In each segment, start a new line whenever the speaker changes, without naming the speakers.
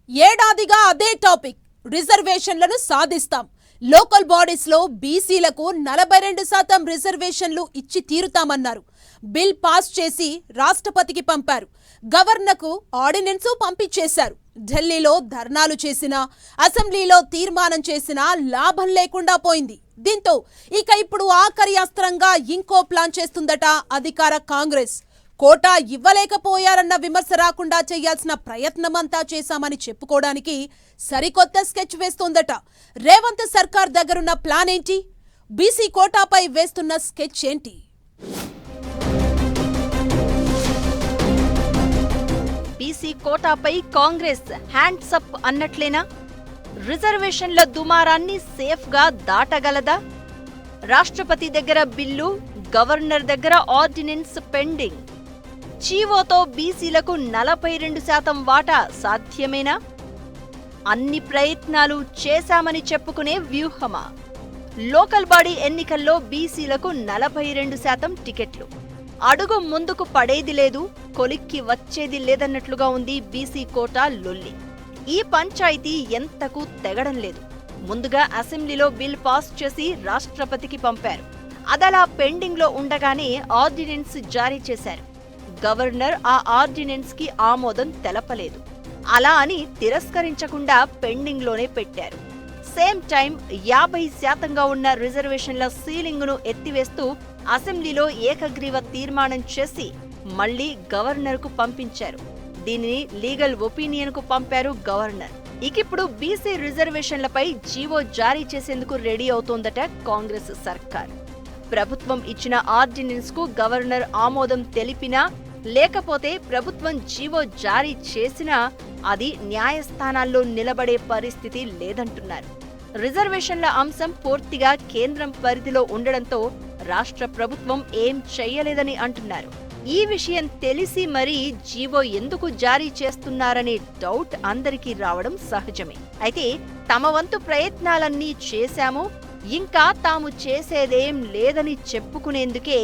ఏడాదిగా అదే టాపిక్. రిజర్వేషన్లను సాధిస్తాం. లోకల్ బాడీస్ లో బీసీలకు 42% రిజర్వేషన్లు ఇచ్చి తీరుతామన్నారు. బిల్ పాస్ చేసి రాష్ట్రపతికి పంపారు. గవర్నర్కు ఆర్డినెన్స్ పంపించేశారు. ఢిల్లీలో ధర్నాలు చేసినా, అసెంబ్లీలో తీర్మానం చేసినా లాభం లేకుండా పోయింది. దీంతో ఇక ఇప్పుడు ఆఖరి అస్త్రంగా ఇంకో ప్లాన్ చేస్తుందట అధికార కాంగ్రెస్. కోటా ఇవ్వలేకపోయారన్న విమర్శ రాకుండా చేయాల్సిన ప్రయత్నమంతా చేశామని చెప్పుకోవడానికి సరికొత్త స్కెచ్ వేస్తోందట. రేవంత్ సర్కార్ దగ్గరున్న ప్లాన్ ఏంటి? బీసీ కోటాపై వేస్తున్న స్కెచ్ ఏంటి?
బీసీ కోటాపై కాంగ్రెస్ హ్యాండ్స్ అప్ అన్నట్లేనా? రిజర్వేషన్ల దుమారాన్ని సేఫ్ గా దాటగలదా? రాష్ట్రపతి దగ్గర బిల్లు, గవర్నర్ దగ్గర ఆర్డినెన్స్ పెండింగ్. జీవోతో బీసీలకు 42% వాటా సాధ్యమేనా? అన్ని ప్రయత్నాలు చేశామని చెప్పుకునే వ్యూహమా? లోకల్ బాడీ ఎన్నికల్లో బీసీలకు 42% టికెట్లు. అడుగు ముందుకు పడేది లేదు, కొలిక్కి వచ్చేది లేదన్నట్లుగా ఉంది బీసీ కోటా లొల్లి. ఈ పంచాయతీ ఎంతకు తెగడం లేదు. ముందుగా అసెంబ్లీలో బిల్ పాస్ చేసి రాష్ట్రపతికి పంపారు. అదలా పెండింగ్ లో ఉండగానే ఆర్డినెన్స్ జారీ చేశారు. గవర్నర్ ఆ ఆర్డినెన్స్ కి ఆమోదం తెలపలేదు. అలా అని తిరస్కరించకుండా పెండింగ్ లోనే పెట్టారు. సేమ్ టైం 50% ఉన్న రిజర్వేషన్ల సీలింగ్ ను ఎత్తివేస్తూ అసెంబ్లీలో ఏకగ్రీవ తీర్మానం చేసి మళ్లీ గవర్నర్ కు పంపించారు. దీనిని లీగల్ ఒపీనియన్ కు పంపారు గవర్నర్. ఇకిప్పుడు బీసీ రిజర్వేషన్లపై జీవో జారీ చేసేందుకు రెడీ అవుతోందట కాంగ్రెస్ సర్కార్. ప్రభుత్వం ఇచ్చిన ఆర్డినెన్స్ కు గవర్నర్ ఆమోదం తెలిపినా, లేకపోతే ప్రభుత్వం జీవో జారీ చేసినా అది న్యాయస్థానాల్లో నిలబడే పరిస్థితి లేదంటున్నారు. రిజర్వేషన్ల అంశం పూర్తిగా కేంద్రం పరిధిలో ఉండడంతో రాష్ట్ర ప్రభుత్వం ఏం చెయ్యలేదని అంటున్నారు. ఈ విషయం తెలిసి మరీ జీవో ఎందుకు జారీ చేస్తున్నారనే డౌట్ అందరికీ రావడం సహజమే. అయితే తమ వంతు ప్రయత్నాలన్నీ చేశాము, ఇంకా తాము చేసేదేం లేదని చెప్పుకునేందుకే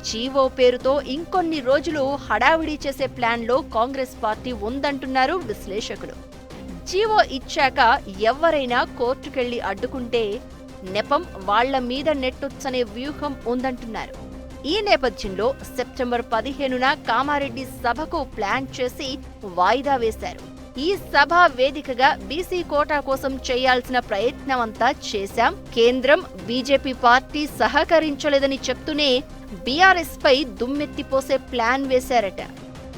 జీవో పేరుతో ఇంకొన్ని రోజులు హడావిడి చేసే ప్లాన్లో కాంగ్రెస్ పార్టీ ఉందంటున్నారు విశ్లేషకులు. జీవో ఇచ్చాక ఎవరైనా కోర్టుకెళ్లి అడ్డుకుంటే నెపం వాళ్ల మీద నెట్టొచ్చనే వ్యూహం ఉందంటున్నారు. ఈ నేపథ్యంలో సెప్టెంబర్ 15న కామారెడ్డి సభకు ప్లాన్ చేసి వాయిదా వేశారు. ఈ సభ వేదికగా బీసీ కోటా కోసం చేయాల్సిన ప్రయత్నమంతా చేశాం, కేంద్రం బీజేపీ పార్టీ సహకరించలేదని చెప్తూనే బీఆర్ఎస్ పై దుమ్మెత్తిపోసే ప్లాన్ వేశారట.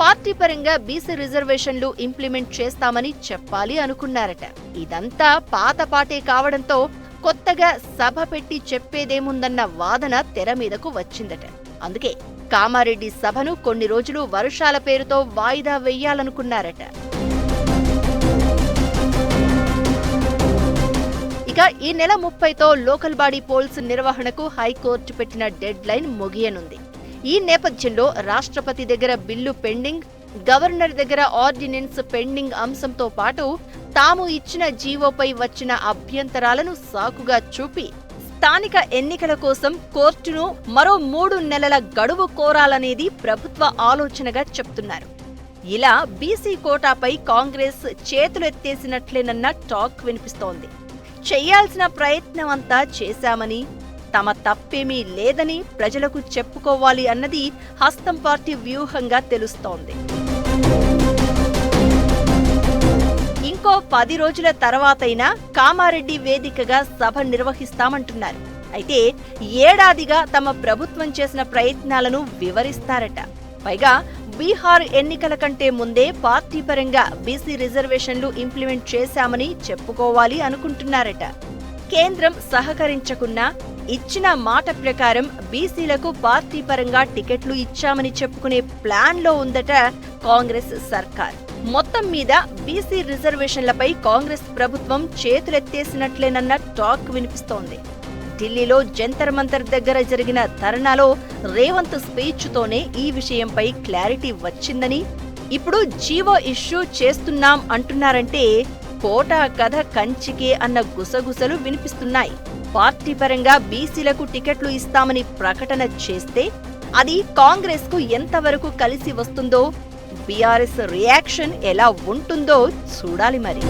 పార్టీ పరంగా బీసీ రిజర్వేషన్లు ఇంప్లిమెంట్ చేస్తామని చెప్పాలి అనుకున్నారట. ఇదంతా పాతపాటే కావడంతో కొత్తగా సభ పెట్టి చెప్పేదేముందన్న వాదన తెర మీదకు వచ్చిందట. అందుకే కామారెడ్డి సభను కొన్ని రోజులు వర్షాల పేరుతో వాయిదా వెయ్యాలనుకున్నారట. ఇక ఈ నెల 30తో లోకల్ బాడీ పోల్స్ నిర్వహణకు హైకోర్టు పెట్టిన డెడ్ లైన్ ముగియనుంది. ఈ నేపథ్యంలో రాష్ట్రపతి దగ్గర బిల్లు పెండింగ్, గవర్నర్ దగ్గర ఆర్డినెన్స్ పెండింగ్ అంశంతో పాటు తాము ఇచ్చిన జీవోపై వచ్చిన అభ్యంతరాలను సాకుగా చూపి స్థానిక ఎన్నికల కోసం కోర్టును మరో 3 నెలల గడువు కోరాలనేది ప్రభుత్వ ఆలోచనగా చెప్తున్నారు. ఇలా బీసీ కోటాపై కాంగ్రెస్ చేతులెత్తేసినట్లేనన్న టాక్ వినిపిస్తోంది. చెయ్యాల్సిన ప్రయత్నమంతా చేశామని, తమ తప్పేమీ లేదని ప్రజలకు చెప్పుకోవాలి అన్నది హస్తం పార్టీ వ్యూహంగా తెలుస్తోంది. ఇంకో 10 రోజుల తర్వాతైనా కామారెడ్డి వేదికగా సభ నిర్వహిస్తామంటున్నారు. అయితే ఏడాదిగా తమ ప్రభుత్వం చేసిన ప్రయత్నాలను వివరిస్తారట. పైగా బీహార్ ఎన్నికల కంటే ముందే పార్టీ పరంగా బీసీ రిజర్వేషన్లు ఇంప్లిమెంట్ చేశామని చెప్పుకోవాలి అనుకుంటున్నారట. కేంద్రం సహకరించకున్నా ఇచ్చిన మాట ప్రకారం బీసీలకు పార్టీ పరంగా టికెట్లు ఇచ్చామని చెప్పుకునే ప్లాన్లో ఉందట కాంగ్రెస్ సర్కార్. మొత్తం మీద బీసీ రిజర్వేషన్లపై కాంగ్రెస్ ప్రభుత్వం చేతులెత్తేసినట్లేనన్న టాక్ వినిపిస్తోంది. ఢిల్లీలో జంతర్ మంతర్ దగ్గర జరిగిన ధర్నాలో రేవంత్ స్పీచ్తోనే ఈ విషయంపై క్లారిటీ వచ్చిందని, ఇప్పుడు జీవో ఇష్యూ చేస్తున్నాం అంటున్నారంటే కోటా కథ కంచికే అన్న గుసగుసలు వినిపిస్తున్నాయి. పార్టీ పరంగా బీసీలకు టికెట్లు ఇస్తామని ప్రకటన చేస్తే అది కాంగ్రెస్ కు ఎంతవరకు కలిసి వస్తుందో బీఆర్ఎస్ రియాక్షన్ ఎలా ఉంటుందో చూడాలి మరి.